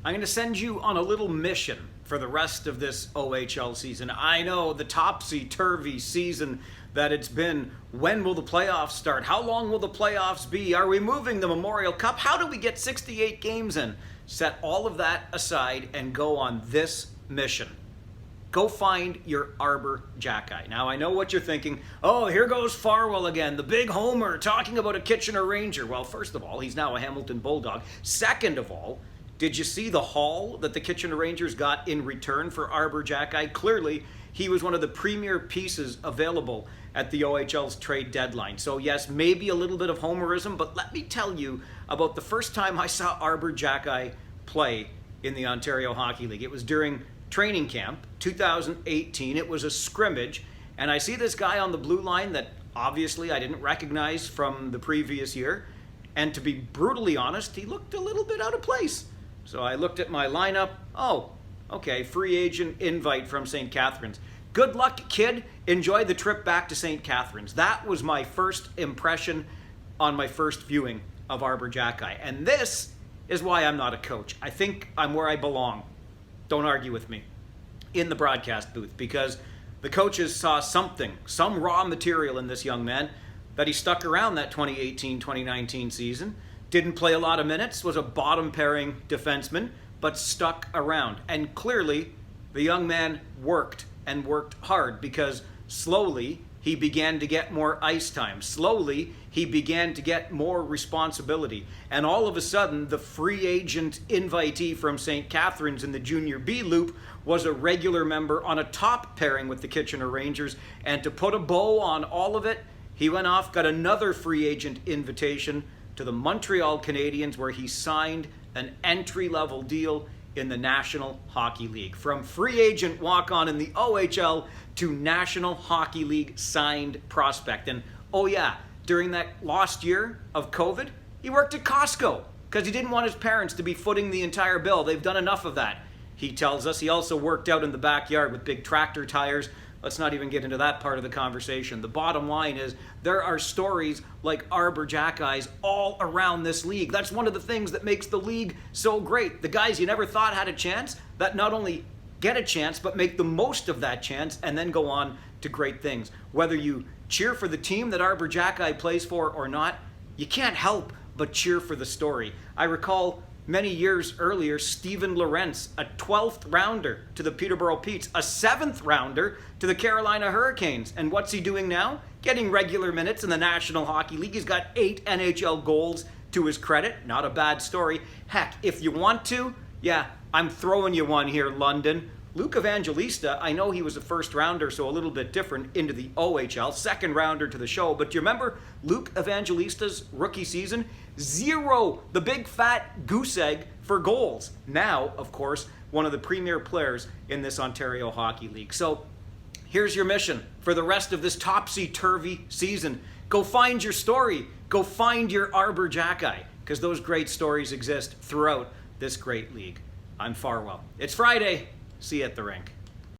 I'm going to send you on a little mission for the rest of this OHL season. I know the topsy-turvy season that it's been. When will the playoffs start? How long will the playoffs be? Are we moving the Memorial Cup? How do we get 68 games in? Set all of that aside and go on this mission. Go find your Arber Xhekaj. Now, I know what you're thinking. Oh, here goes Farwell again, the big homer, talking about a Kitchener Ranger. Well, first of all, he's now a Hamilton Bulldog. Second of all, did you see the haul that the Kitchener Rangers got in return for Arber Xhekaj? Clearly, he was one of the premier pieces available at the OHL's trade deadline. So yes, maybe a little bit of homerism, but let me tell you about the first time I saw Arber Xhekaj play in the Ontario Hockey League. It was during training camp, 2018. It was a scrimmage, and I see this guy on the blue line that obviously I didn't recognize from the previous year, and to be brutally honest, he looked a little bit out of place. So I looked at my lineup. Oh, okay, free agent invite from St. Catharines. Good luck, kid. Enjoy the trip back to St. Catharines. That was my first impression on my first viewing of Arber Xhekaj. And this is why I'm not a coach. I think I'm where I belong. Don't argue with me. In the broadcast booth, because the coaches saw something, some raw material in this young man, that he stuck around that 2018-2019 season. Didn't play a lot of minutes, was a bottom pairing defenseman, but stuck around. And clearly, the young man worked and worked hard, because slowly he began to get more ice time. Slowly he began to get more responsibility. And all of a sudden, the free agent invitee from St. Catharines in the Junior B loop was a regular member on a top pairing with the Kitchener Rangers. And to put a bow on all of it, he went off, got another free agent invitation to the Montreal Canadiens, where he signed an entry-level deal in the National Hockey League. From free agent walk-on in the OHL to National Hockey League signed prospect. And oh yeah, during that lost year of COVID, he worked at Costco because he didn't want his parents to be footing the entire bill. They've done enough of that, he tells us. He also worked out in the backyard with big tractor tires. Let's not even get into that part of the conversation. The bottom line is there are stories like Arber Xhekaj's all around this league. That's one of the things that makes the league so great. The guys you never thought had a chance, that not only get a chance, but make the most of that chance and then go on to great things. Whether you cheer for the team that Arber Xhekaj plays for or not, you can't help but cheer for the story. I recall many years earlier, Steven Lorentz, a 12th rounder to the Peterborough Petes, a 7th rounder to the Carolina Hurricanes. And what's he doing now? Getting regular minutes in the National Hockey League. He's got 8 NHL goals to his credit. Not a bad story. Heck, if you want to, yeah, I'm throwing you one here, London. Luke Evangelista, I know he was a first rounder, so a little bit different, into the OHL, second rounder to the show. But do you remember Luke Evangelista's rookie season? 0, the big fat goose egg for goals. Now, of course, one of the premier players in this Ontario Hockey League. So here's your mission for the rest of this topsy-turvy season. Go find your story. Go find your Arber Xhekaj, because those great stories exist throughout this great league. I'm Farwell. It's Friday. See you at the rink.